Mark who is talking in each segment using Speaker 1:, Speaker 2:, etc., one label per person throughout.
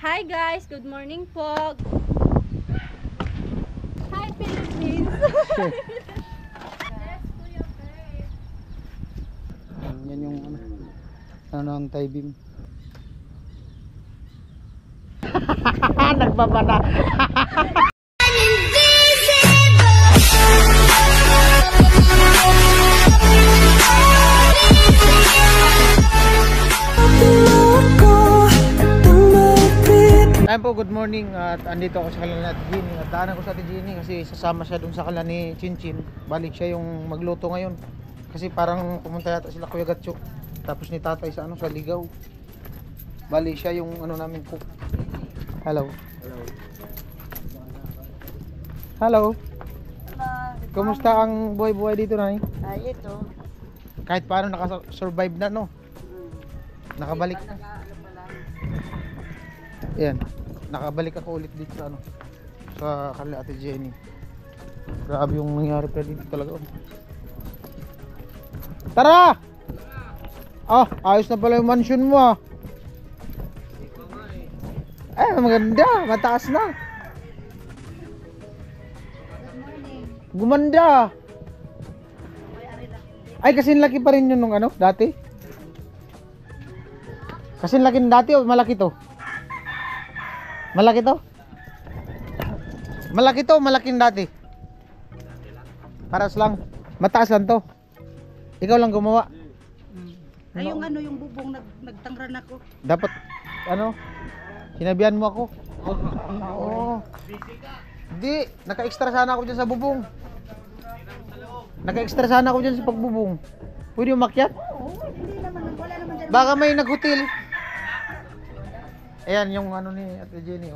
Speaker 1: Hi guys, good morning po. Hi Philippines.
Speaker 2: Yan yung ano ang Thai beam. Nagbabada. Ayan po, good morning. At andito ako sa kanila ni Ginny. At daanan ko sa Ate Ginny kasi sasama siya dun sa kanila ni Chinchin. Balik siya yung magluto ngayon. Kasi parang pumunta yata sila Kuya Gatcho. Tapos ni Tatay sa sa Ligaw. Balik siya yung namin cook. Hello. Hello. Kumusta ang buhay-buhay dito, Nay?
Speaker 3: Ito.
Speaker 2: Kahit paano naka-survive na, no? Nakabalik na. Yan. Nakabalik ako ulit dito sa sa kanila Ate Jenny. Grabe yung nangyari pa dito talaga. Tara! Ah, ayos na pala yung mansion mo ah. Maganda, mataas na. Gumanda. Ay, kasing laki pa rin yun nung dati. Kasing laki dati o malaki to? Malaki to? Malaki to o malaking dati? Paras lang. Mataas lang to. Ikaw lang gumawa.
Speaker 3: Ay, yung yung bubong nagtangran ako.
Speaker 2: Dapat sinabihan mo ako. Oo. Hindi, naka-extra sana ako dyan sa bubong. Naka-extra sana ako dyan sa pagbubong. Pwede umakyat?
Speaker 3: Oo, hindi naman, wala naman dyan.
Speaker 2: Baka may nag-hotel. Ayan yung ni Ate Jenny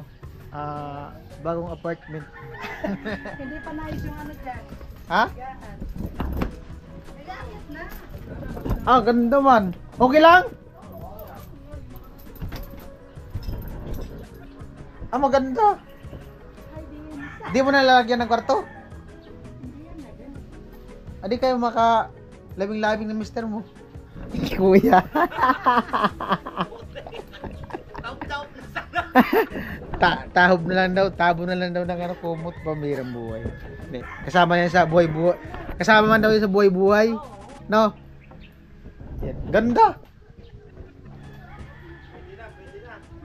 Speaker 2: bagong apartment.
Speaker 3: Hindi pa naayos yung dyan.
Speaker 2: Ha?
Speaker 3: Nag-aayos na.
Speaker 2: Ganda man. Okay lang? Maganda. Di mo na lalagyan ng kwarto? Adi kayo maka labing-labing ng mister mo. Kuya. Tahob na lang daw, tabo na lang daw ng kumot, pambirang buhay. Hindi, kasama yan sa buhay-buhay. Kasama man daw yan sa buhay-buhay. No? Yan. Ganda.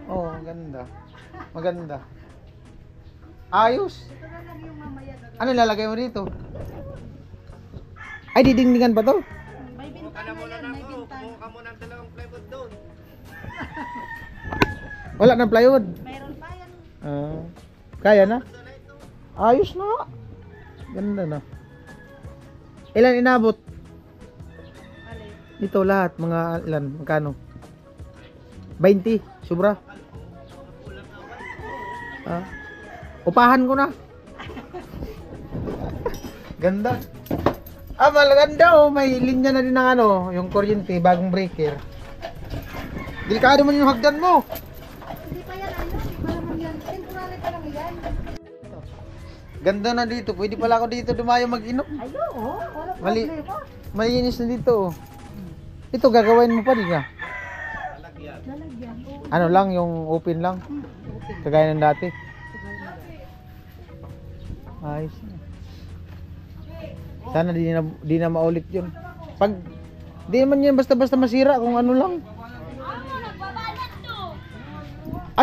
Speaker 2: Oh, ganda. Maganda. Ayos. Ano lalagay mo dito? Ay, didingdingan pa to?
Speaker 3: May bintana yan, may bintana.
Speaker 4: Kumuha mo ng dalawang plywood doon.
Speaker 2: Wala ng plywood.
Speaker 3: Mayroon pa yan.
Speaker 2: Kaya na? Ayos na. Ganda na. Ilan inabot? Ito lahat, mga ilan, magkano? 20, sobra. Upahan ko na. Ganda. Malaganda may linya na din ng yung kuryente, bagong breaker. Delikado man yung hagdan mo.
Speaker 3: Hindi pa yan, malaman yan. Temporary pa lang yan.
Speaker 2: Ganda na dito, pwede pala ako dito dumayo mag-inom.
Speaker 3: Ayo, wala problema.
Speaker 2: Malinis na dito. Ito gagawin mo pa din ka?
Speaker 3: Lalagyan.
Speaker 2: Ano lang, yung open lang. Kagaya ng dati. Ayos na. Sana di na maulit yun. Pag di naman yan basta-basta masira kung ano lang.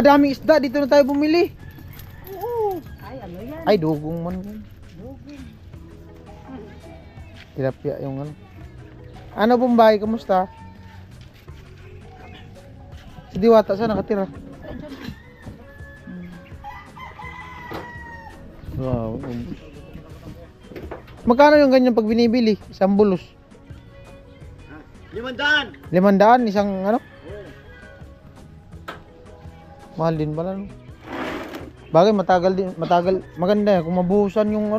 Speaker 2: Daming isda, dito na tayo bumili.
Speaker 3: Oo. Ay, yan?
Speaker 2: Ay, dugong man.
Speaker 3: Dugong.
Speaker 2: Tilapia yung Ano Bombay, kamusta? Si Diwata saan nakatira? Wow. Magkano yung ganyan pag binibili? Isang bulos?
Speaker 4: 500!
Speaker 2: 500, isang mahal din pala, no? Bagay, matagal din, maganda yan. Kung mabuhusan yung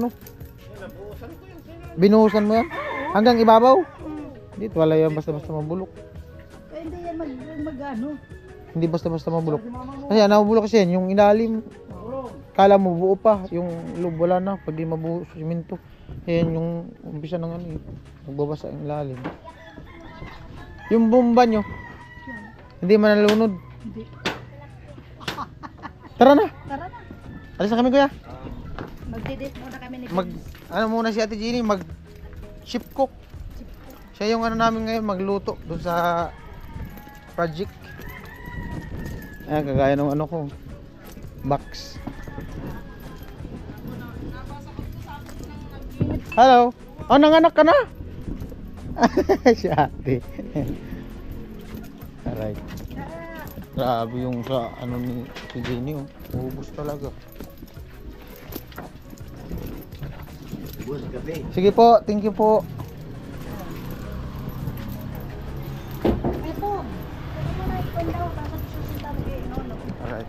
Speaker 2: binuhusan mo yan? Hanggang ibabaw? Dito, wala yan basta-basta mabulok.
Speaker 3: Hindi yan mag-ano.
Speaker 2: Hindi basta-basta mabulok. Kasi nabubulok kasi yan, yung ilalim. Kala mo buo pa, yung loob wala na. Pag di mabuo sa simento. Ayan yung umpisa ng magbabasa ang ilalim. Yung bomba nyo, hindi man nalunod.
Speaker 3: Hindi.
Speaker 2: Tara na.
Speaker 3: Tara na.
Speaker 2: Alis na kami kuya.
Speaker 3: Magdidate muna kami ni
Speaker 2: Mag ano muna si Ate Jeannie, mag chip cook. Siya yung ano namin ngayon, magluto doon sa project. Ayan, kagaya ng ano ko, box. Hello. Oh, nanganak ka na? Si Ate. Alright. Grabe yung sa ano ni si Jenny, oh. Ubus talaga. Sige po, thank you po.
Speaker 3: Ay po. Ito mo na ipon daw. Bakit susunta mo kay Nolo?
Speaker 2: Alright.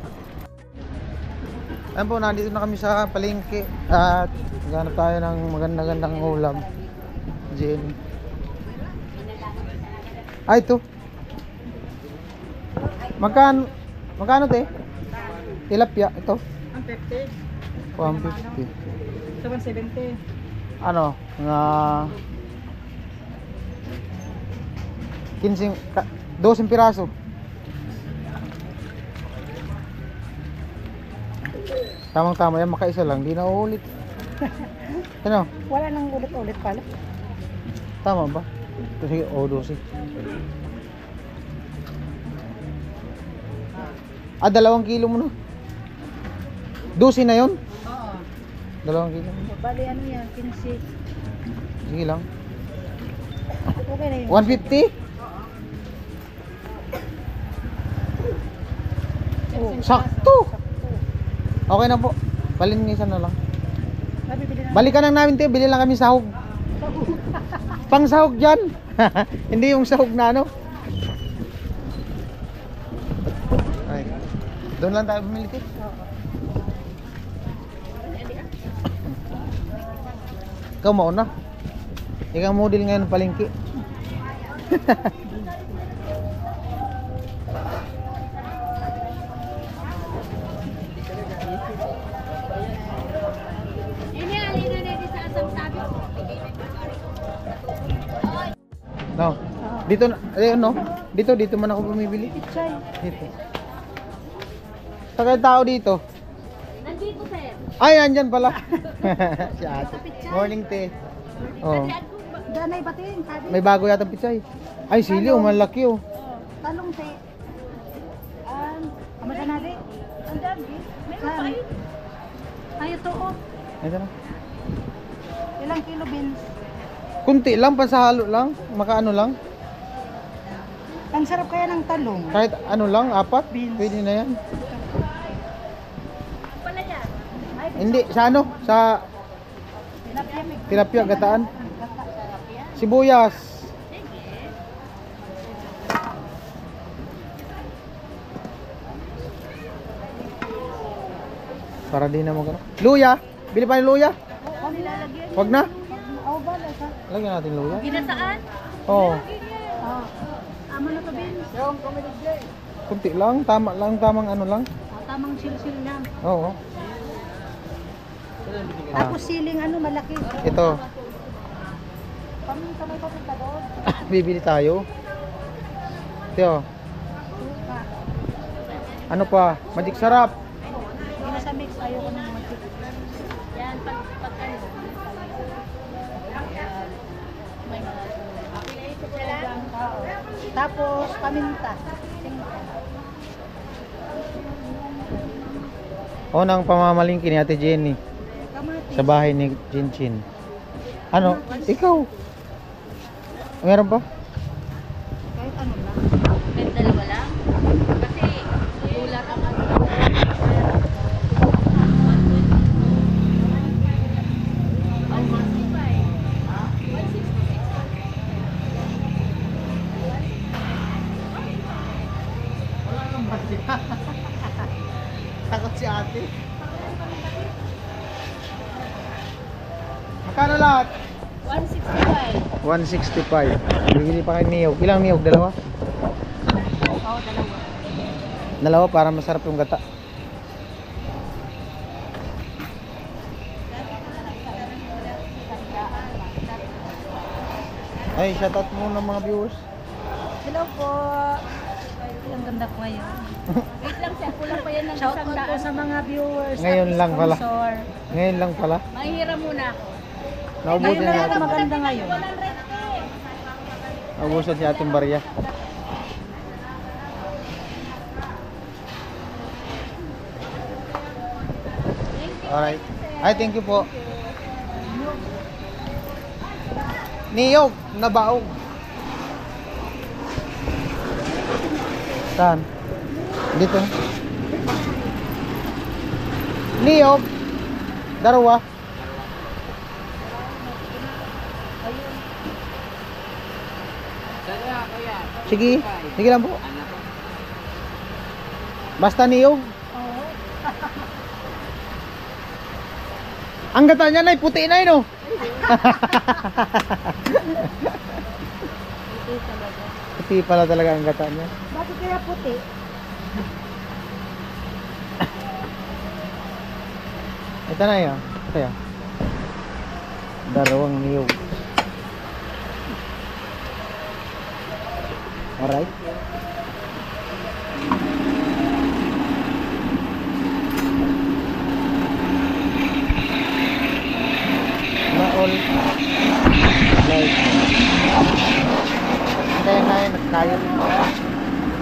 Speaker 2: Ayan po, nandito na kami sa palengke at maghanap tayo ng magandang ulam. Jenny. Ay, ito. Magkano te? Tilapia, ito.
Speaker 3: 150.
Speaker 2: 150.
Speaker 3: Ito 170.
Speaker 2: Ano? Nga 12 piraso. Tamang-tama yan, makaisa lang, di na uulit. Ano?
Speaker 3: Wala nang ulit-ulit pala.
Speaker 2: Tama ba? Ito sige, 12. 2 kilo mo na. 12 na yun?
Speaker 3: Oo.
Speaker 2: 2 kilo.
Speaker 3: Bali ano yan, 15.
Speaker 2: Sige lang.
Speaker 3: Okay na yun.
Speaker 2: 150?
Speaker 3: Oh,
Speaker 2: Sakto! Okay na po. Palinisan na lang.
Speaker 3: Bibili na.
Speaker 2: Balikan lang namin, te. Bili lang kami sahog. Pang sahog dyan. Hindi yung sahog na ano. Ay. Doon lang tayo bumili, te. Ikaw mauna. Ikaw ang model ngayon ng palengke.
Speaker 1: Ini alina na di sa asam sabi.
Speaker 2: No. Dito na, no? Dito man ako bumibili.
Speaker 3: Pichay.
Speaker 2: Dito. Saka tao dito.
Speaker 1: Nandito sir.
Speaker 2: Ay, andyan pala. Si ate. Morning, te. Oh.
Speaker 3: Danay batin. Sabi.
Speaker 2: May bago yata pichay. Ay, sili, oh, malaki, oh.
Speaker 3: Talong te. Kamada na di. Andan di. Meron pa yun. Ay, ito oh.
Speaker 2: Ito na.
Speaker 3: Ilang kilo beans?
Speaker 2: Kunti lang, pansahalo lang. Makaano lang.
Speaker 3: Ang sarap kaya ng talong.
Speaker 2: Kahit ano lang, 4.
Speaker 3: Beans.
Speaker 2: Pwede na yan.
Speaker 1: Pala yan.
Speaker 2: Hindi, sa ano? Sa tilapia, gataan. Sibuyas. Para di na magano. Luya. Bili pa ng luya.
Speaker 3: Oo, nilalagyan.
Speaker 2: Wag na.
Speaker 3: Oo, bala sa.
Speaker 2: Lagyan natin luya.
Speaker 1: Ginasaan?
Speaker 2: Oo.
Speaker 3: Oo. Tama na to beans.
Speaker 2: Kunti lang, tamang ano lang.
Speaker 3: Tamang sil-sil lang.
Speaker 2: Oo.
Speaker 3: Tapos siling ano malaki.
Speaker 2: Ito.
Speaker 3: Paminta may papunta doon.
Speaker 2: Bibili tayo. Ito.
Speaker 3: Suka.
Speaker 2: Ano pa? Magic sarap.
Speaker 3: Hindi na sa mix. Ayoko ng matik.
Speaker 1: Yan, pag ano. May mga.
Speaker 3: Tapos paminta.
Speaker 2: O nang pamamalingki ni Ate Jenny
Speaker 3: Kamatis.
Speaker 2: sa bahay ni Chinchin. Ano? Ikaw? Meron pa?
Speaker 3: Kahit ano lang.
Speaker 1: May dalawa lang. Kasi gulat ang ano.
Speaker 2: Takot si ate. Magkano lahat?
Speaker 1: 165.
Speaker 2: 165. Bibili pa kayo niyog. Ilang niyog? Dalawa?
Speaker 3: Oo, dalawa.
Speaker 2: Dalawa para masarap yung gata. Ay, shoutout muna mga viewers.
Speaker 3: Hello po. ang ganda ko ngayon.
Speaker 1: Wait lang siya, kulang pa yan ng
Speaker 3: Shout
Speaker 1: isang
Speaker 3: out po
Speaker 1: daan.
Speaker 3: sa mga viewers.
Speaker 2: Ngayon
Speaker 3: at
Speaker 2: lang pala.
Speaker 3: sponsor.
Speaker 2: Ngayon lang pala.
Speaker 1: Mahihiram muna ako.
Speaker 2: Naubusan
Speaker 3: Ngayon lang
Speaker 2: niya.
Speaker 3: ako maganda ngayon.
Speaker 2: Naubusan si Ating Barya. Alright. Ay, thank you po. Niyog, nabaog. Saan? Dito. Niyog. Darawa. Sige, sige lang po. Basta niyog. Ang gata niya na puti na no. Puti pala talaga ang gata niya.
Speaker 3: Bakit kaya puti?
Speaker 2: Ito na yan. Ito yan. Darawang niyog. Alright. All like kaya na yun nagkayo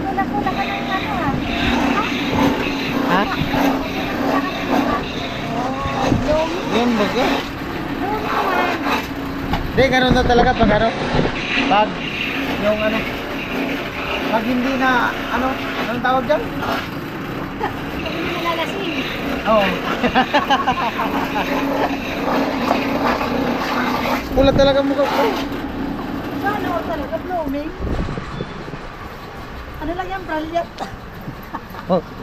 Speaker 3: Kula-kula ka ng ano
Speaker 2: ha? Yun baga di ganun na talaga pag ano pag yung ano pag hindi na ano anong tawag dyan?
Speaker 3: Hindi nalalasing.
Speaker 2: Oo. Pula talaga mukha ko.
Speaker 3: Sana all talaga blooming. Ano lang yan, brilliant.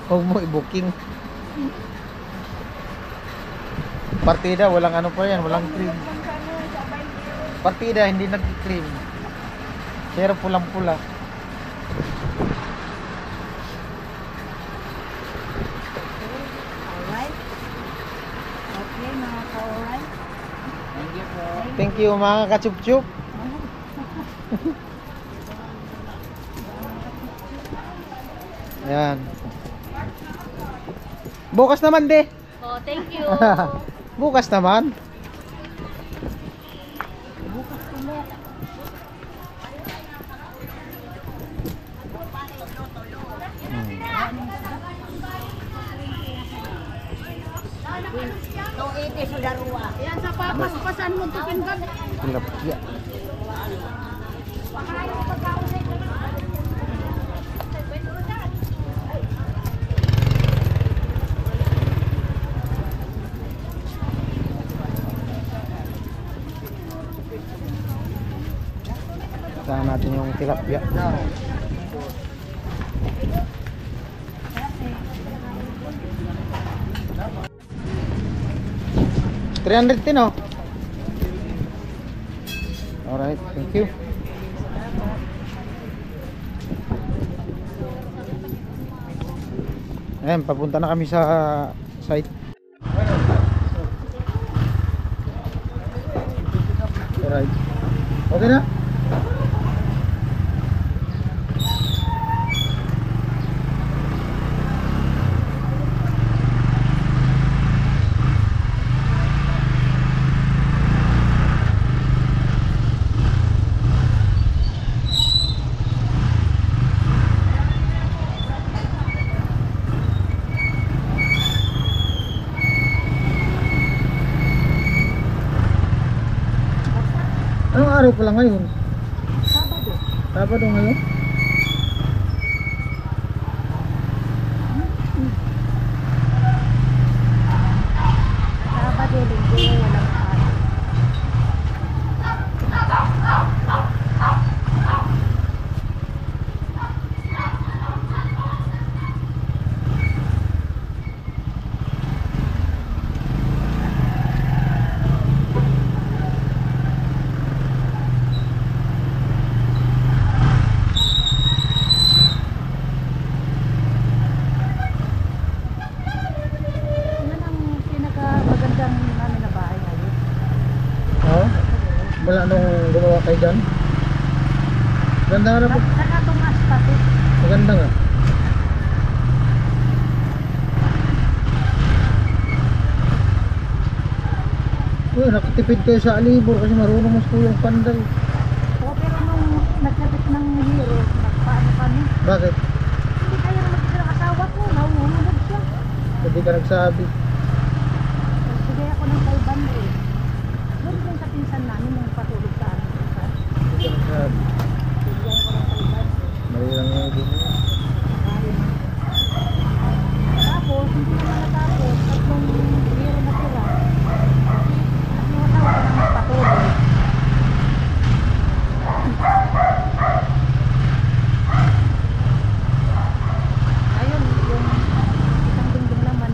Speaker 2: Huwag mo i-booking. Partida, walang ano pa yan, walang cream. Partida, hindi nag-cream. Pero pulang-pula.
Speaker 3: Alright. Okay, mga ka-alright.
Speaker 2: Thank you mga kachup-chup. Ayan. Bukas naman de.
Speaker 1: Oh, thank you.
Speaker 2: Bukas naman.
Speaker 1: Yan sa papas, pasan mo ito pinggan.
Speaker 2: Tilapia. Saan natin yung tilapia. 310 oh. Alright, thank you. Ayan, papunta na kami sa site. Alright. Okay na? Anong araw pala ngayon?
Speaker 3: Sabado.
Speaker 2: Sabado ngayon?
Speaker 3: Sabado, linggo, walang araw. Yan ang pinakamagandang namin na bahay ngayon.
Speaker 2: Oo. Wala nung gumawa kayo dyan? Ganda nga na po.
Speaker 3: Saka tumas pati.
Speaker 2: Maganda nga. nakatipid kayo sa alibor kasi marunong mas kuyang panday.
Speaker 3: O, pero nung nagkabit ng hero, nagpaano kami.
Speaker 2: Bakit?
Speaker 3: Hindi kayo na magkita ng asawa ko, nahuhulog siya.
Speaker 2: Hindi ka nagsabi.
Speaker 3: Sige ako ng 500. Doon din sa pinsan namin yung patulog sa amin.
Speaker 2: Hindi ka nagsabi.
Speaker 3: Bigyan ko ng 500.
Speaker 2: Mali lang yung din.
Speaker 3: Tapos, hindi na natapos. Tatlong hero na tira. Tatlong asawa ko ng patulog. Ayun, yung isang dingding naman.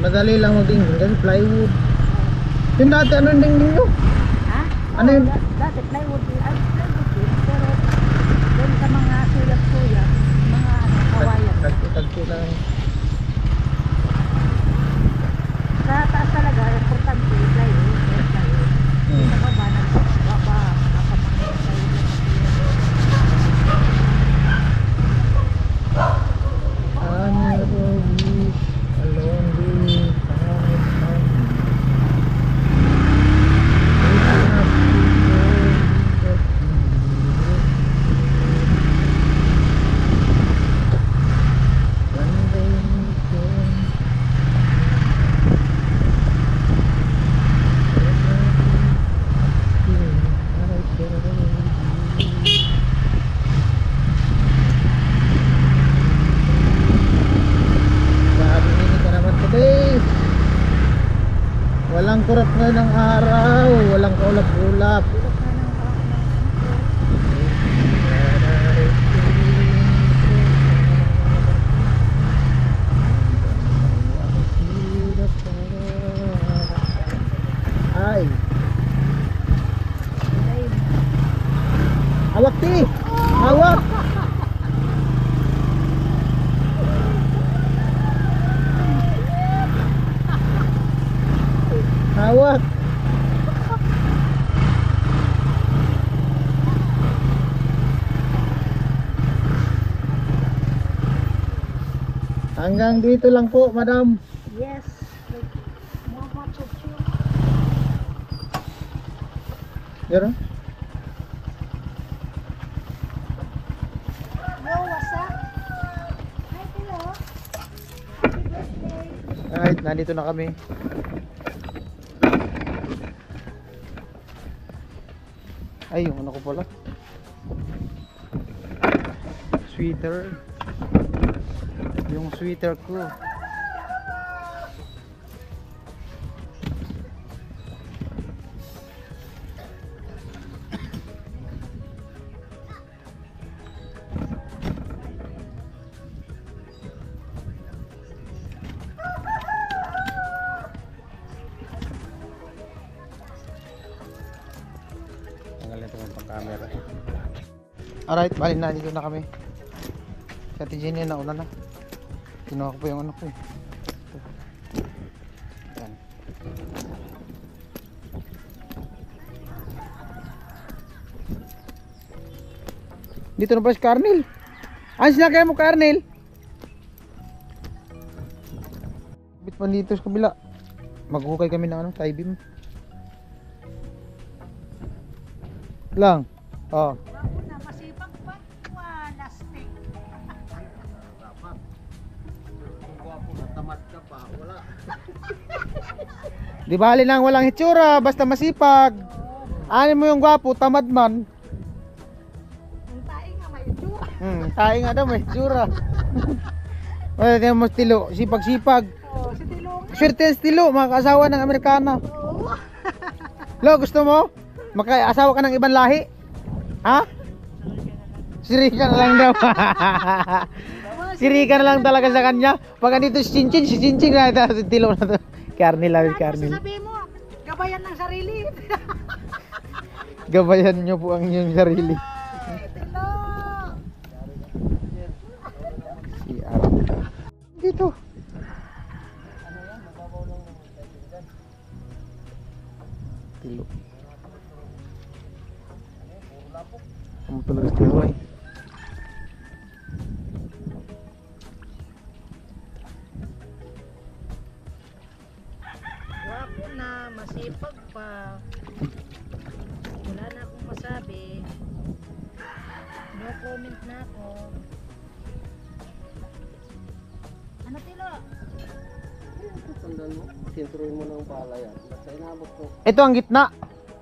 Speaker 2: Madali lang magdingding kasi plywood. Yung dati ano yung dingding nyo?
Speaker 3: Ha?
Speaker 2: Ano yun?
Speaker 3: Dati plywood din. Ay, plywood din. Pero doon sa mga sulat-sulat, mga kawayan.
Speaker 2: Tagpo lang.
Speaker 3: Sa taas talaga, importante yung plywood. Plywood. Sa baba, nagbaba. Kapamangin plywood lang.
Speaker 2: I never wish alone be walang kurap ngayon ng araw, walang kaulap-ulap. Ay, awak ti, awak. Hawak. Hanggang dito lang po, madam.
Speaker 3: Yes. Like, more chuchu.
Speaker 2: Pero,
Speaker 3: Yo, what's up? Hi, hello. Happy birthday.
Speaker 2: alright, nandito na kami. Ay, yung ano ko pala. Sweater. Yung sweater ko. Tanggalin ito ng pang-camera. Alright, bali na dito na kami. Si Ate Jenny nauna na. Kinuha ko po yung ano ko eh. Ito. Yan. Dito na ba si Carnel? Ayos na kaya mo, Carnel? Bit pa dito sa kabila. Maghukay kami ng ano, tie beam. Lang. Oh.
Speaker 3: Bago na, masipag pa. Lasting.
Speaker 2: Di bali nang walang hitsura, basta masipag. Ano mo yung gwapo, tamad man.
Speaker 3: Ang tae nga may itsura.
Speaker 2: Tayo nga daw, may hitsura. Wala tingnan mo stilo, sipag-sipag.
Speaker 3: Oh, si Tilong.
Speaker 2: Swerte ang stilo, mga kaasawa ng Amerikana.
Speaker 3: Oo.
Speaker 2: Lo, gusto mo? Maka-asawa ka ng ibang lahi? Ha? Sirika na lang daw. Sirika na lang talaga sa kanya. Pag andito si Chinchin na ito, si Tilo na ito. Carnel, lawit Carnel.
Speaker 3: Sabi mo, gabayan ng sarili.
Speaker 2: Gabayan nyo po ang inyong sarili.
Speaker 3: Ay, Tilong.
Speaker 2: Si Dito.
Speaker 3: na ako. Ano tilo?
Speaker 4: Tandaan mo, sinturuin mo ng pala yan. Basta inabot ko.
Speaker 2: Ito ang gitna.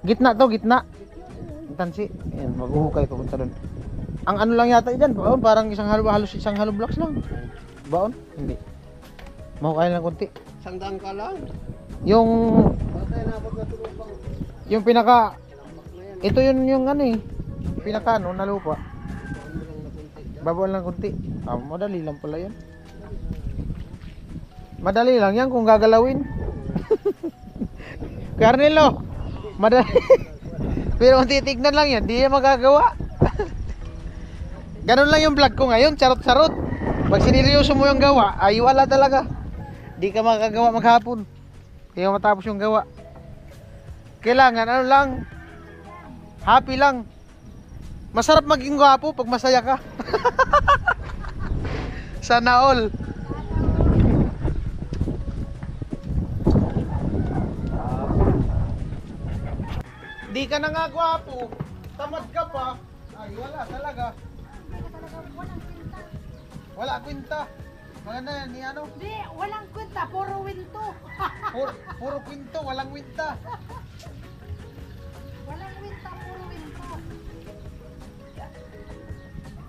Speaker 2: Gitna to, gitna. Ang tansi. Ayan, maghuhukay papunta doon. Ang ano lang yata dyan, baon, parang halos isang hollow blocks lang. Baon? Hindi. Mahukay lang konti.
Speaker 4: Isang daan ka lang.
Speaker 2: Yung
Speaker 4: Basta inabot na tulupang.
Speaker 2: yung pinaka
Speaker 4: Tinampak na yan.
Speaker 2: ito yun yung ano eh. Pinaka ano na lupa.
Speaker 4: Ano lang na kunti.
Speaker 2: Babawan lang konti. Madali lang pala yan. Madali lang yan kung gagalawin. Carnelo, madali. Pero kung titignan lang yan, di yan magagawa. Ganun lang yung vlog ko ngayon, charot-charot. Pag sinilyoso mo yung gawa, ay wala talaga. Di ka makagawa maghapon. Di ka matapos yung gawa. Kailangan ano lang, happy lang. Masarap maging gwapo pag masaya ka. Sana all. Di ka na nga gwapo, tamad ka pa. Ay wala talaga. Wala kwenta. Maganda yan, ni ano?
Speaker 3: Hindi, walang kwenta, puro winto.
Speaker 2: Puro kwento, walang kwenta.
Speaker 3: Walang winta, puro winto.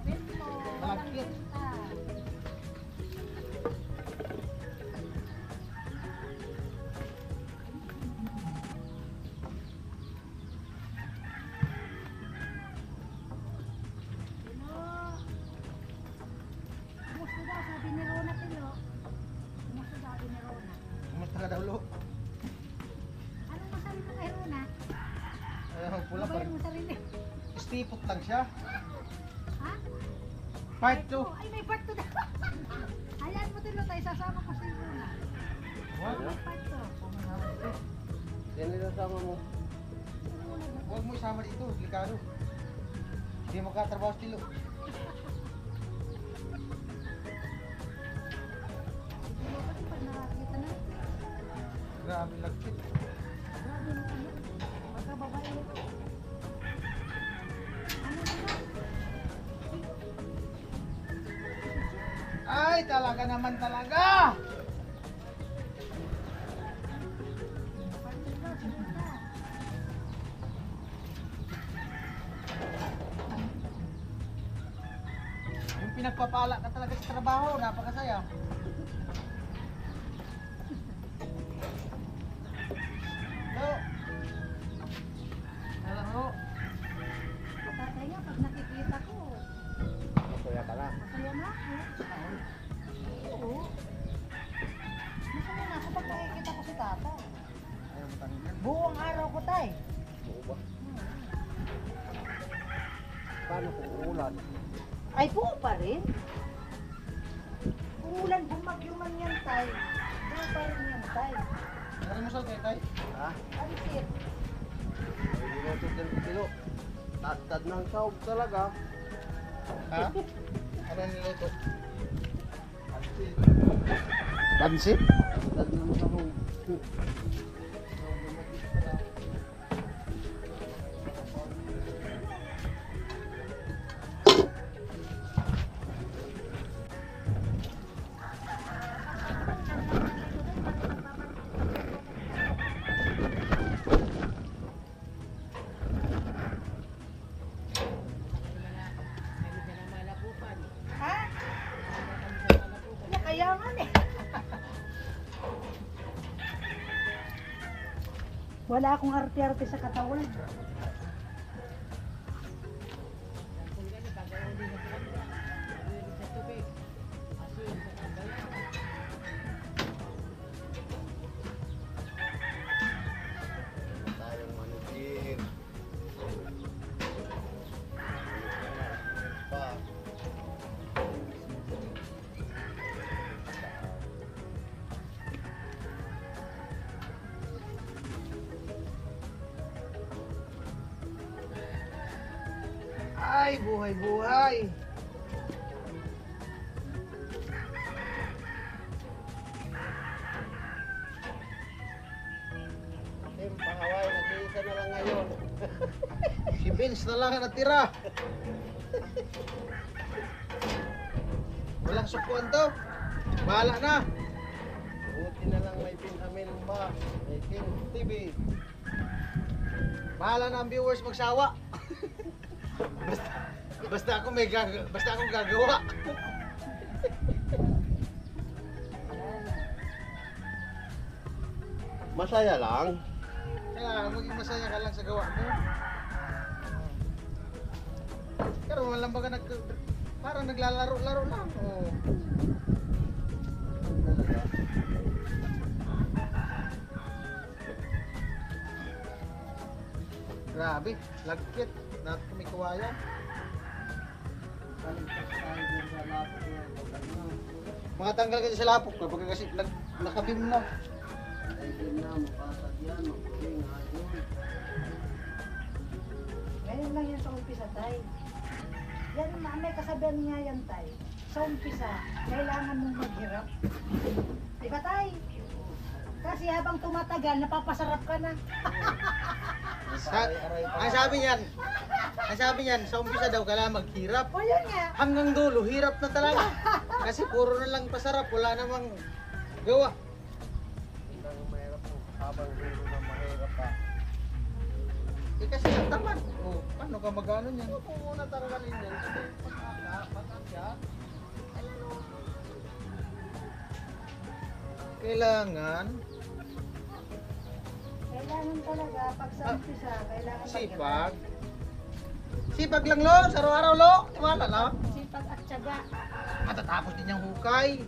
Speaker 3: Winto, walang
Speaker 2: Malakit.
Speaker 3: winta. Kumusta daw, sabi ni Rona Tilo? Kumusta sabi ni Rona?
Speaker 2: Kumusta ka daw lo?
Speaker 3: Anong masabi mo kay Rona?
Speaker 2: Ay, pula pa
Speaker 3: Ano
Speaker 2: rin.
Speaker 3: mo sarili?
Speaker 2: Stipot lang siya.
Speaker 3: Ha?
Speaker 2: Part 2.
Speaker 3: Ay, may part 2 na. Ayan mo Tilo tayo, sasama ko si Rona. May part 2.
Speaker 4: Yan nilasama mo.
Speaker 2: Huwag mo isama dito, delikado. Hindi mo katrabaho stilo.
Speaker 3: Siguro kasi pag nakakita na,
Speaker 2: Grabe lagkit.
Speaker 3: grabe na ano, magkababae nito. Ano na?
Speaker 2: Ay, talaga naman talaga. Yung pinagpapala ka talaga sa trabaho, napakasaya. Hello. Hello.
Speaker 3: Tatay nga, pag nakikita ko,
Speaker 4: Masaya ka na.
Speaker 3: masaya na ako. Oo. Masaya na ako pag nakikita ko si tatay.
Speaker 2: Ayaw mo tanongin.
Speaker 3: Buong araw ko tay.
Speaker 4: Oo ba? Paano kung uulan?
Speaker 3: Ay, buo pa rin. Kung ulan, bumagyo man yan tay. Buo pa rin yan tay.
Speaker 2: Ano mo sa tay?
Speaker 4: Ha?
Speaker 3: Alisit.
Speaker 4: Hindi mo ito din kilo. Tad ng saog talaga.
Speaker 2: Ha? Ano niluto? Pansit?
Speaker 4: Tad ng saog.
Speaker 3: Ha? Wala kaya nga eh. Wala akong arte-arte sa katawan.
Speaker 4: Tayong manigir. Pa.
Speaker 2: Ay, buhay, buhay.
Speaker 4: Tim, pangaway, nag-iisa na lang ngayon.
Speaker 2: Si Vince na lang ang natira. Walang sukuan to. Bahala na.
Speaker 4: Buti na lang may Benjamin ba? May King TV.
Speaker 2: Bahala na ang viewers magsawa. basta ako basta akong gagawa.
Speaker 4: Masaya lang.
Speaker 2: Kaya maging masaya ka lang sa gawa mo. Pero walang baga parang naglalaro-laro lang. Oh. Grabe, lagkit. Natin kami kawayan. Mga tanggal kasi sa lapok kapag kasi nakabim na.
Speaker 4: Ay, din na, mapasag yan, mapuling, ayun.
Speaker 3: Ganyan lang yan sa umpisa, tay. Yan, may kasabihan niya yan, tay. Sa umpisa, kailangan mong maghirap. Diba, tay? Kasi habang tumatagal, napapasarap ka na.
Speaker 2: Ang sabi niyan, sa umpisa daw kailangan maghirap.
Speaker 3: O yun nga.
Speaker 2: Hanggang dulo, hirap na talaga. Kasi puro na lang pasarap, wala namang gawa.
Speaker 4: Hindi lang mahirap po. Habang dulo na mahirap pa.
Speaker 2: Eh kasi ang tamad. Oh, paano ka mag-ano niyan?
Speaker 4: Kung muna tanggalin yan, kasi patasya.
Speaker 2: Kailangan
Speaker 3: Kailangan talaga, pag sa umpisa, kailangan
Speaker 2: sipag. Sipag lang lo, sa araw-araw lo. Wala lang.
Speaker 3: Sipag at tiyaga.
Speaker 2: Matatapos din yung hukay.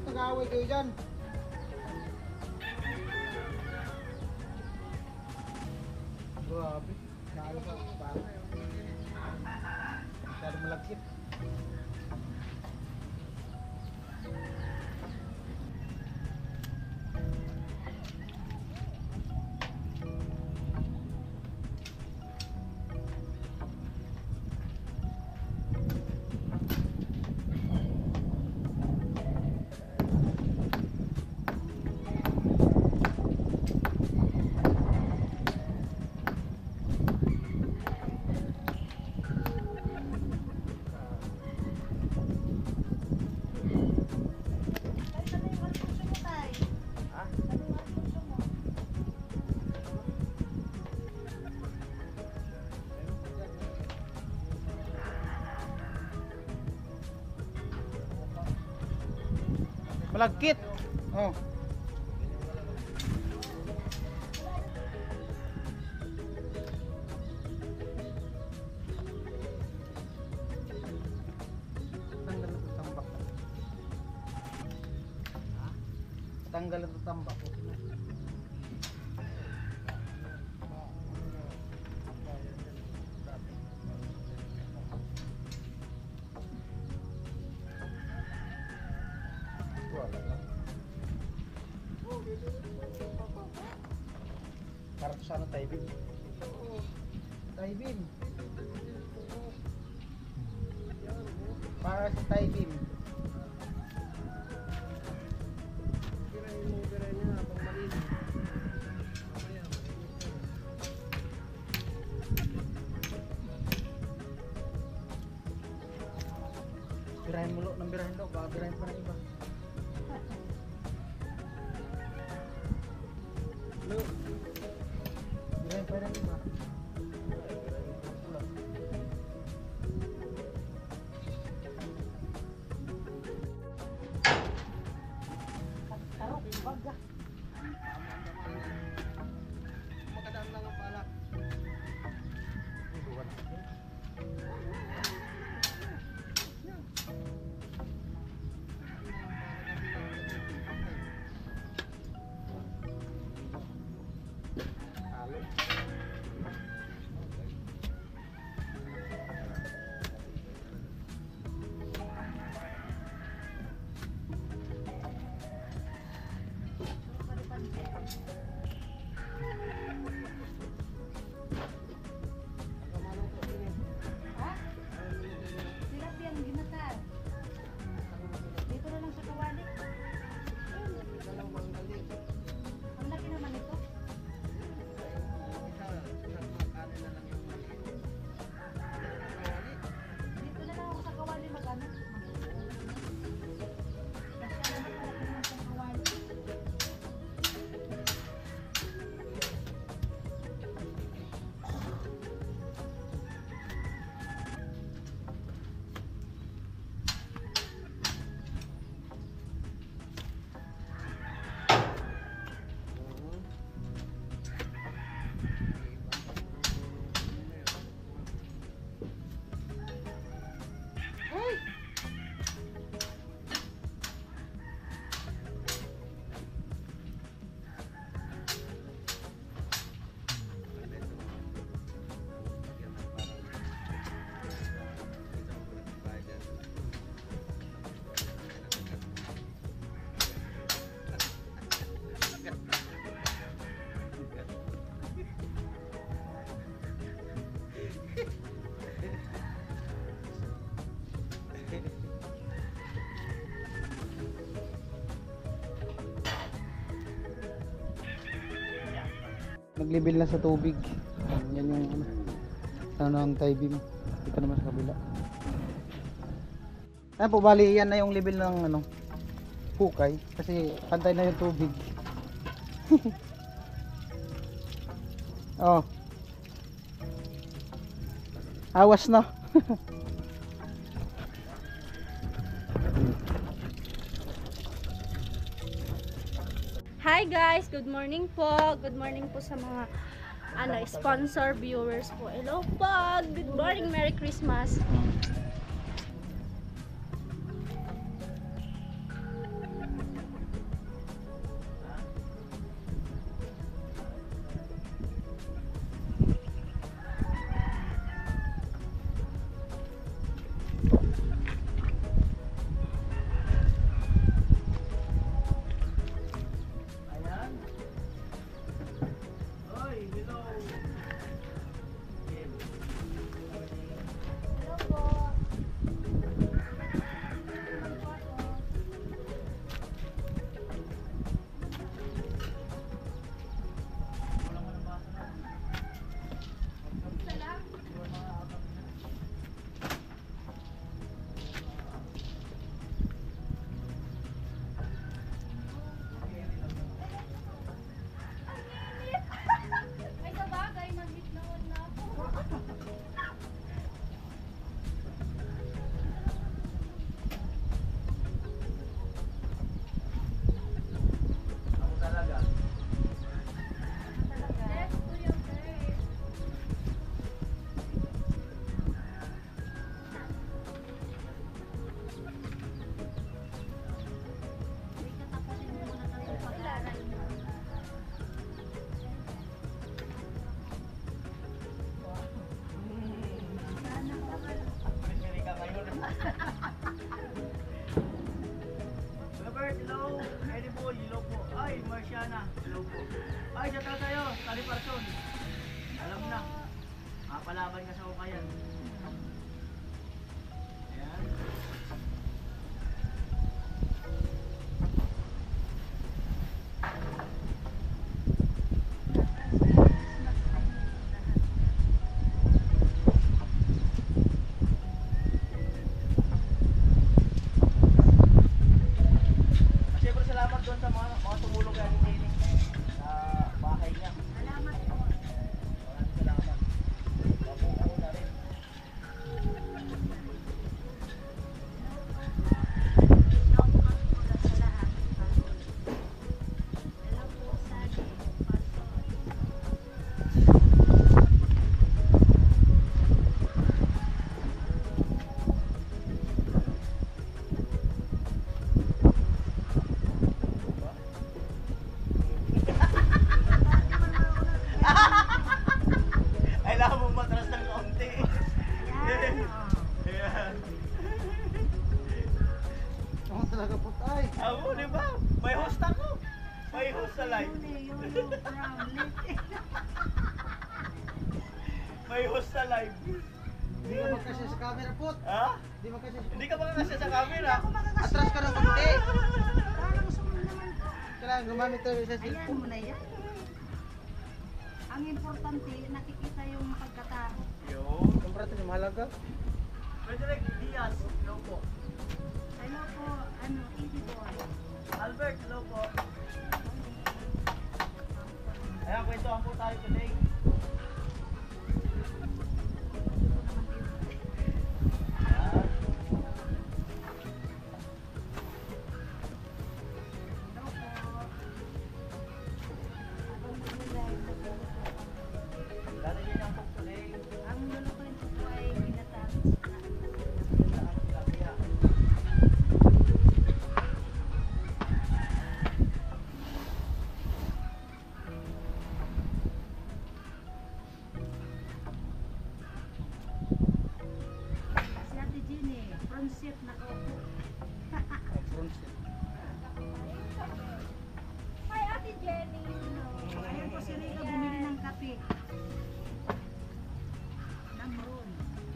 Speaker 2: Nag-away kayo dyan. Grabe. Nalo ka pa. Masyado malagkit. Malagkit. Oh. Tanggal ang tambak. Para to sana taibin. Taibin. Para sa taibin.
Speaker 4: Birahin niya habang malinis.
Speaker 2: Birahin mo lo, nang birahin lo, baka birahin pa ng iba. Lo. Birahin pa ng iba.
Speaker 3: Tarok, baga.
Speaker 4: Magandang lang ang pala.
Speaker 2: Nag-level na sa tubig. Yan yung ano. Ano ang tie beam. Dito naman sa kabila. Ayan po, bali yan na yung level ng ano, hukay. Kasi pantay na yung tubig. Oh. Awas na.
Speaker 1: Hi guys, good morning po. Good morning po sa mga sponsor viewers po. Hello po. Good morning, Merry Christmas.
Speaker 5: Robert, hello. Eddie Boy, hello po. Ay, Marciana, hello po. Ay, shout out sa'yo, Tali Parson. Alam na. Makapalaban ka sa ukayan. Ayan. Siyempre salamat doon sa mga tumulong kay Ate Jenny sa bahay niya.
Speaker 3: Salamat po.
Speaker 5: Maraming salamat. Mabuo na rin. Ay, lang mo matras ng kaunti. Ayan.
Speaker 2: Ako talaga po tay.
Speaker 5: Ako, di ba? May host ako. May host sa live. May host sa live.
Speaker 2: Hindi ka magkasya sa camera po.
Speaker 5: Ha?
Speaker 2: Hindi magkasya.
Speaker 5: Hindi ka makakasya sa camera.
Speaker 2: Atras ka ng konti.
Speaker 3: Parang sumunod naman ka.
Speaker 2: Kailangan gumamit tayo sa
Speaker 3: Ayan
Speaker 2: cellphone.
Speaker 3: mo na yan. Ang importante, nakikita yung pagkatao.
Speaker 5: Yo.
Speaker 2: Siyempre ito yung mahalaga.
Speaker 5: Frederick Diaz, hello po.
Speaker 3: Hello po, Easy Boy.
Speaker 5: Albert, hello po. Ayan, kwentuhan po tayo today. Ayan. Dati din ang cook today.
Speaker 3: Ang lulutuin ko po ay binatang
Speaker 5: Saan tilapia?
Speaker 3: si Ate Jenny, pronsit na kaupo.
Speaker 1: Hi, Ate Jenny.
Speaker 3: Ayan po si Rika bumili ng kape. Ng roon.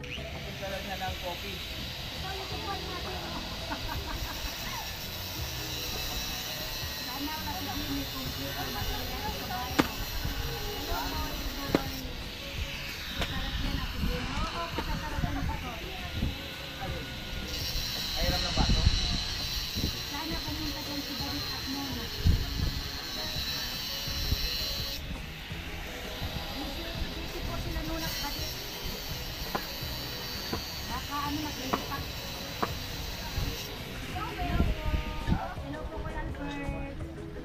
Speaker 5: Punta lang niya ng coffee.
Speaker 3: Sana Ate Jenny, computer material sa bahay mo.
Speaker 5: Ayram ng baso.
Speaker 3: Sana pumunta dyan si David at Mono. Busy po sila nung nakabalik. Baka ano naglilipat. Hello po, Kuya Albert.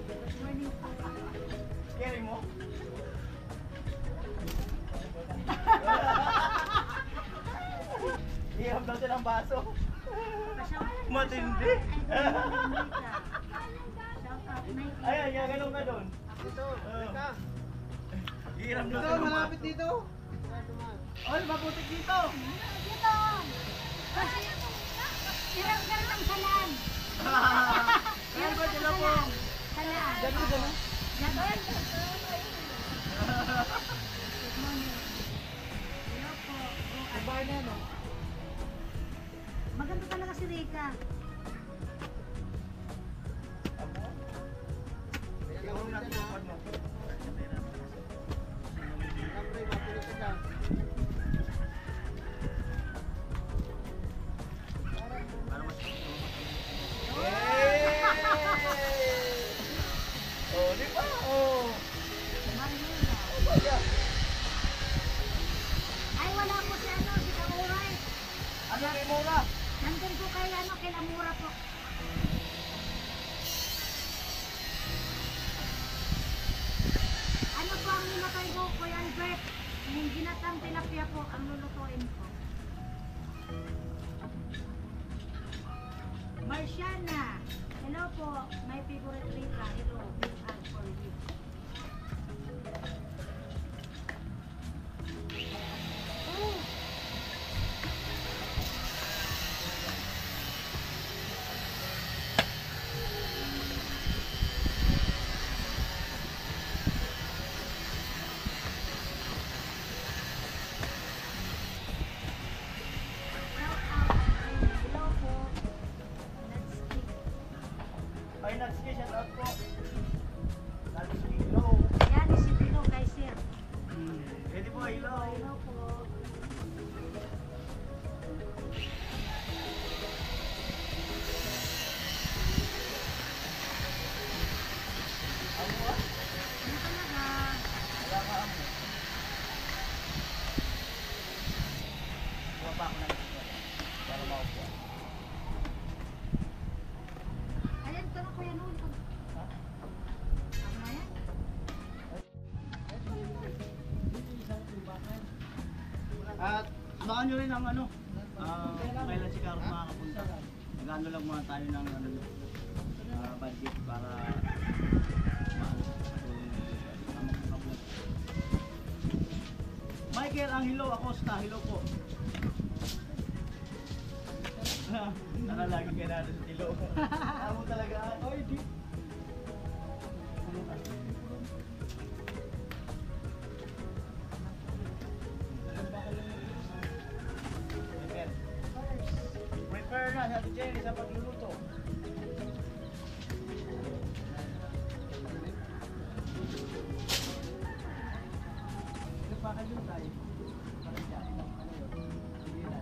Speaker 3: Good morning po.
Speaker 5: Carry mo. Iram daw siya ng baso. Matindi. Ayan, yan, ganun ka doon.
Speaker 2: Dito,
Speaker 5: Oh. Iram daw
Speaker 2: Dito,
Speaker 5: siya ng
Speaker 2: malapit
Speaker 5: baso.
Speaker 2: dito.
Speaker 5: Ay, mabutik dito.
Speaker 3: Dito! Hirap-hirap ang salan.
Speaker 5: Ay, ba sila po?
Speaker 3: Salan.
Speaker 2: Dito, dito.
Speaker 3: Yan. Good morning. Hello po.
Speaker 2: Ang bahay na yan, oh.
Speaker 3: Maganda talaga si Rika.
Speaker 5: Ikaw na tinupad mo.
Speaker 2: Siyempre, matuloy ka.
Speaker 5: Para mas Yay! Oh, di ba? Oh.
Speaker 3: Marina. Ay, wala po si ano, si Kamuray.
Speaker 5: Ano kay Mura?
Speaker 3: Nandun po kay ano, kay Lamura po. Ano po ang nimatay ko, Kuya Albert? Yung ginatang tilapia po, ang lulutuin ko. Marciana. Hello po, my favorite Rika. Hello, big hug for you. Oh. Hello po. Let's speak.
Speaker 5: Ay, nagski, shout out po. Nagski, hello.
Speaker 3: Yan, si Tilo, guys, sir.
Speaker 5: Ready po, hello.
Speaker 3: Hello po.
Speaker 5: Ano ba?
Speaker 3: Ano talaga?
Speaker 5: Wala ka amo. Buwa pa ako ng para maupo.
Speaker 3: Ayan, ito na Kuya Noon.
Speaker 5: Ha?
Speaker 3: Ano na yan?
Speaker 5: At baka nyo rin ang ano, kailan si Carlos makakapunta. Magano lang muna tayo ng ano, budget para Michael Angelo Acosta, hello po. Nakalagi kayo natin sa tilo. Amo talaga. Oy, di. Prepare na si Ate Jenny sa pagluluto. Bakal yun tayo. Parang dyan lang ano yun. Sige na.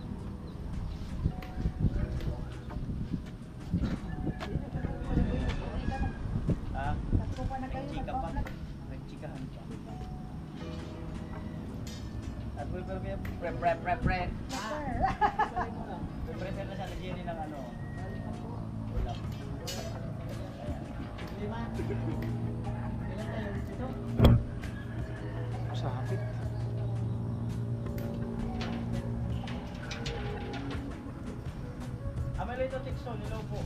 Speaker 5: Ah,
Speaker 3: Tatlo pa na kayo.
Speaker 5: nagchika pa. Nagchikahan pa. At prepare kayo. Prepare. Prepare na siya na Jenny ng ano. Ulam.
Speaker 2: Sapit.
Speaker 5: Amelito Tikso, hello po.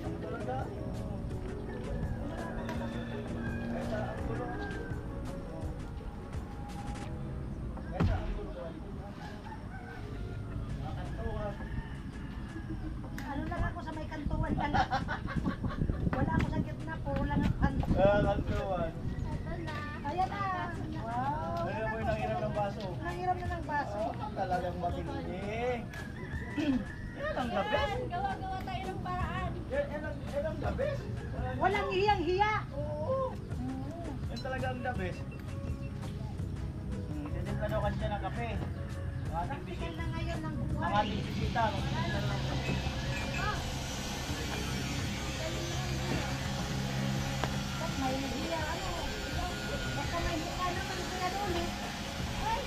Speaker 5: Ano talaga? Kaya sa ang gulo.
Speaker 3: Wala ako sa gitna, puro lang ang kanto.
Speaker 5: Kaltuan.
Speaker 1: Ito na.
Speaker 3: Ayan na. Wow.
Speaker 5: Ano mo yung nangiram ng baso?
Speaker 3: Nangiram na ng baso.
Speaker 5: Talagang matindi. Yan ang the best.
Speaker 1: Yan, gawa-gawa tayo ng paraan.
Speaker 5: Yan ang the best.
Speaker 3: Walang hiyang-hiya.
Speaker 5: Oo. Yan talaga ang the best. Titimpla daw kasi siya ng kape. Ang ating
Speaker 3: Practical
Speaker 5: bisita.
Speaker 3: na ngayon ng
Speaker 5: Ang
Speaker 3: buhay.
Speaker 5: ating bisita. Magtitimpla ng kape.
Speaker 3: May hiya, ano. Baka may mukha naman kuya Lolo. Ay.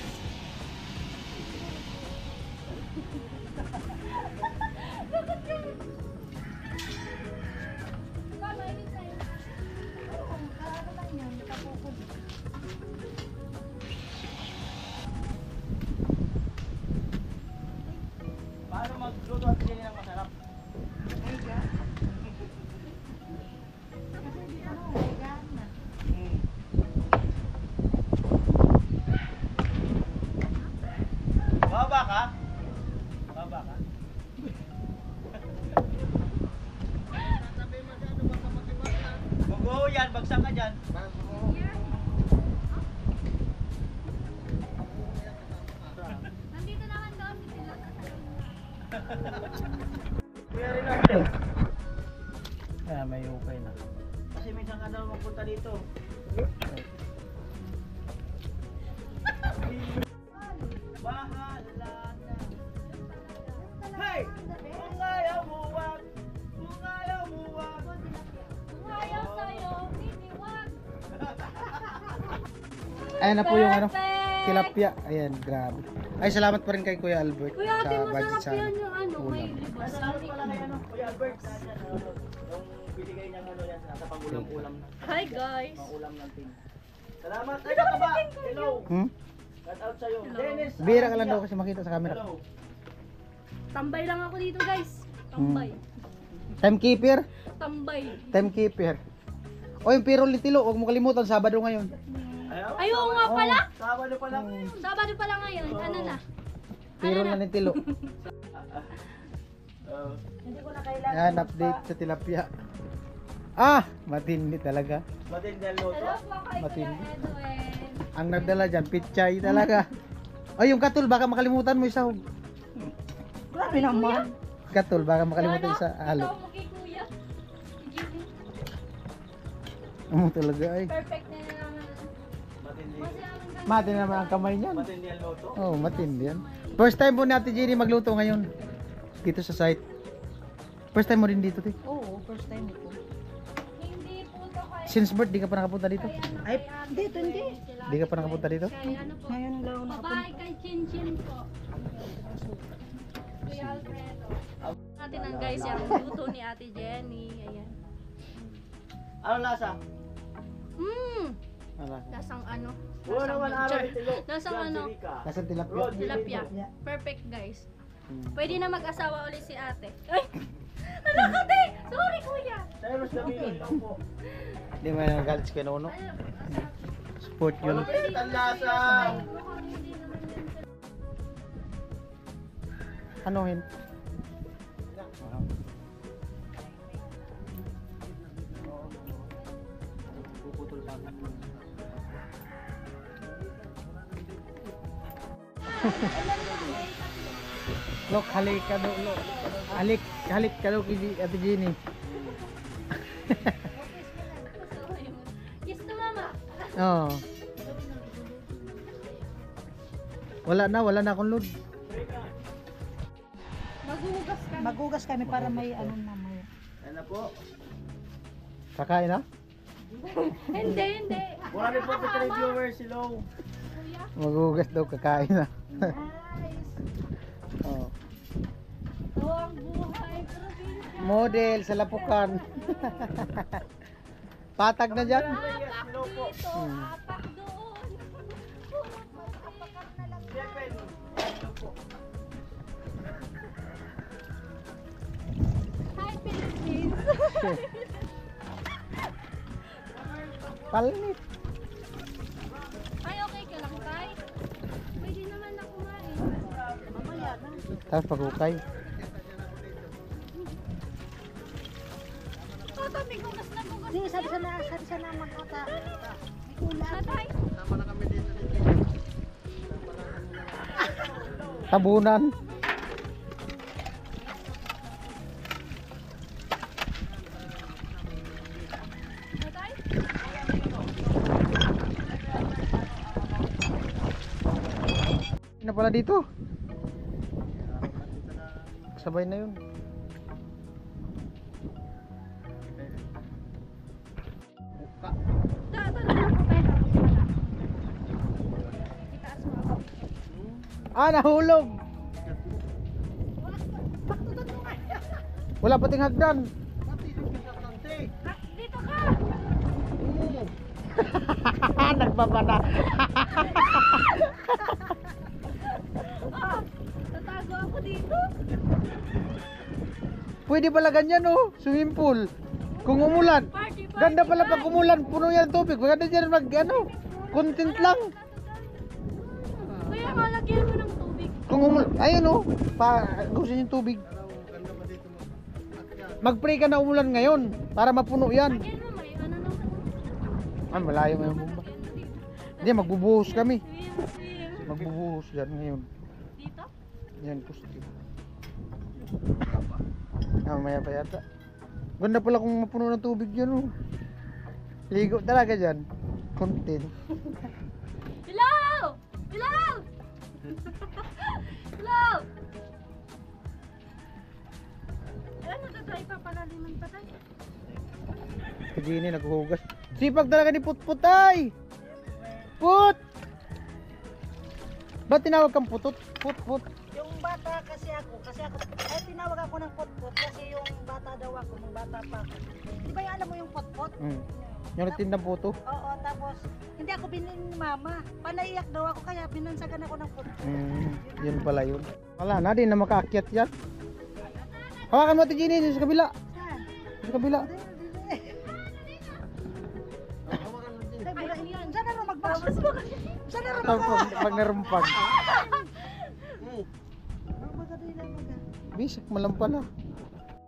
Speaker 3: Oo, ano lang yan, kapukod.
Speaker 5: Paano magluto at pinili ng masarap?
Speaker 3: Ano, may gana.
Speaker 5: Baba ka? Baba ka? Gugo yan, bagsak ka dyan.
Speaker 1: Nandito naman daw si Tila sa
Speaker 5: Kuya rin natin. May okay na. Kasi minsan ka daw magpunta dito. Bahala na. Hey! Kung ayaw mo wag. Kung ayaw mo wag.
Speaker 1: Kung ayaw sa'yo, titiwag.
Speaker 2: Ayan na po yung ano,
Speaker 1: Perfect!
Speaker 2: tilapia. Ayan, grabe. Ay, salamat pa rin kay Kuya Albert
Speaker 1: Kuya, ate,
Speaker 2: budget
Speaker 1: masarap yan yung ano, may
Speaker 2: ulam.
Speaker 1: libas.
Speaker 5: Salamat pala kay ano, Kuya Albert. Yung binigay niyang ano yan, nasa pangulam-ulam na.
Speaker 1: Hi guys!
Speaker 5: Mga ulam ng team. Salamat. Ay, kakaba. Hello.
Speaker 2: Hmm?
Speaker 5: Shout out sa'yo. Dennis.
Speaker 2: Bira ka lang daw kasi makita sa camera.
Speaker 5: Hello.
Speaker 1: Tambay lang ako dito guys. Tambay.
Speaker 2: Timekeeper?
Speaker 1: Tambay.
Speaker 2: Timekeeper. O yung pirol ni Tilo, huwag mo kalimutan, Sabado ngayon.
Speaker 1: Ay, oo nga pala.
Speaker 5: Sabado pa lang.
Speaker 1: Sabado pa lang ngayon. Ano na?
Speaker 2: Pirol na ni Tilo.
Speaker 3: Hindi ko na kailangan.
Speaker 2: Yan, update sa tilapia. Ah, matindi talaga.
Speaker 5: Matindi ang loto.
Speaker 1: Hello po kay Kuya
Speaker 2: Matindi.
Speaker 1: Edwin.
Speaker 2: Ang nagdala dyan, pichay talaga. Ay, yung katul, baka makalimutan mo isahog.
Speaker 3: Grabe naman.
Speaker 2: Katul, baka makalimutan sa
Speaker 1: Ito
Speaker 2: halo.
Speaker 1: mo kay Kuya. Jimmy.
Speaker 2: Ano talaga ay.
Speaker 1: Perfect na naman.
Speaker 5: Matindi.
Speaker 1: Masalaman ka.
Speaker 2: Matindi naman ang kamay niyan.
Speaker 5: Matindi ang loto.
Speaker 2: Oh, matindi yan. First time po natin Jenny magluto ngayon. Dito sa site. First time mo rin dito, te.
Speaker 3: Oo, first time ito.
Speaker 1: Hindi po to kay...
Speaker 2: Since birth, di ka pa nakapunta dito?
Speaker 1: Kay ano,
Speaker 3: Ay,
Speaker 1: kay Ate
Speaker 3: dito, hindi.
Speaker 1: Sila
Speaker 2: Di ka pa nakapunta dito?
Speaker 1: Kay ano po?
Speaker 3: Ngayon lang ako
Speaker 1: Babae kay Chinchin po. Kuya Alfredo. Natin ang guys, yung luto ni Ate Jenny. Ayan.
Speaker 5: Ano lasa?
Speaker 2: Ala.
Speaker 1: Lasang ano?
Speaker 5: Oo naman araw ni Tilo.
Speaker 1: Lasang
Speaker 5: Yan,
Speaker 1: ano?
Speaker 5: si Rika.
Speaker 2: Nasaan tilapia?
Speaker 5: Rod,
Speaker 1: Tilapia.
Speaker 3: Yeah.
Speaker 1: Perfect guys.
Speaker 2: Hmm.
Speaker 1: Pwede na mag-asawa ulit si ate. Ay! Ano ate? Sorry kuya!
Speaker 5: Cyrus Lamilon lang po.
Speaker 2: Hindi mo yung galit si Kuya Nono. Support yun.
Speaker 5: Malupit ang lasa.
Speaker 1: Mukhang hindi naman yan sila.
Speaker 2: Anuhin?
Speaker 5: Puputol pa.
Speaker 2: Look, halik ka do, look. Halik ka do kay Ate Jenny.
Speaker 1: Kiss to mama!
Speaker 2: Oo. Wala na akong load.
Speaker 1: Maghugas ka.
Speaker 3: Magugas kami para may ano mamaya.
Speaker 5: Yan na po.
Speaker 2: Kakain na?
Speaker 1: Hindi.
Speaker 5: 143 viewers, hello.
Speaker 1: Kuya,
Speaker 2: Magugas daw, kakain na. Oo.
Speaker 1: ito ang buhay probinsya.
Speaker 2: Model sa Lapukan. Patag na dyan.
Speaker 1: Apak dito, apak doon.
Speaker 5: Jeffel, hello po.
Speaker 1: Hi Philippines!
Speaker 2: Palit.
Speaker 1: Ay, okay ka lang, Tay? Pwede naman na kumain.
Speaker 3: Mamaya na.
Speaker 2: Tapos pagukay.
Speaker 1: kami gugas na gugas.
Speaker 3: Di, sabi sana magkata. May ulam.
Speaker 1: Tatay.
Speaker 4: Tama na kami dito dito.
Speaker 2: Tabunan.
Speaker 1: Tatay.
Speaker 2: Na pala dito. Sabay na yun.
Speaker 1: Tatay na po tayo tapos wala. Itaas mo ako.
Speaker 2: Ah, nahulog. Wala pating hagdan.
Speaker 1: Ah, dito ka.
Speaker 2: Nagbabana.
Speaker 1: Ah, tatago ako dito.
Speaker 2: Pwede pala ganyan oh, swimming pool. Kung umulan.
Speaker 1: Party, party.
Speaker 2: Ganda pala pag umulan, puno yan tubig. Maganda dyan mag ano, content lang.
Speaker 1: Kuya, malagyan mo ng tubig.
Speaker 2: Kung umulan, ayun oh, gusin yung tubig. Mag-pray ka na umulan ngayon para mapuno yan.
Speaker 1: Lagyan mo, may ano naman.
Speaker 2: Ay, malayo ngayon bomba.
Speaker 1: Lagyan mo dito.
Speaker 2: Hindi, magbubuhos kami.
Speaker 1: Swim.
Speaker 2: Magbubuhos yan ngayon.
Speaker 1: Dito?
Speaker 2: Yan, pusti. Ah, maya pa yata. Ganda pala kung mapuno ng tubig yan oh. Ligo talaga dyan. Content.
Speaker 1: Hello! Hello! Hello! Ano tatay? Papalaliman pa tayo?
Speaker 2: Si Jenny naghuhugas. Sipag talaga ni Putputay! Put! Ba't tinawag kang putot? Put.
Speaker 3: Yung bata kasi ako, ay tinawag ako ng potpot kasi yung bata daw ako, nung bata pa ako. Di ba yung alam mo yung potpot?
Speaker 2: Yung nagtindang puto.
Speaker 3: Oo, tapos hindi ako binin ni mama. Panaiyak daw ako kaya binansagan ako ng potpot.
Speaker 2: Yun pala yun. Wala na din na makaakyat yan. Hawakan mo ito Jenny sa kabila.
Speaker 3: Saan?
Speaker 2: Sa kabila.
Speaker 3: Saan na magbawas? Saan na
Speaker 2: Pag narumpag.
Speaker 3: magbagas?
Speaker 2: Bisak malam pala.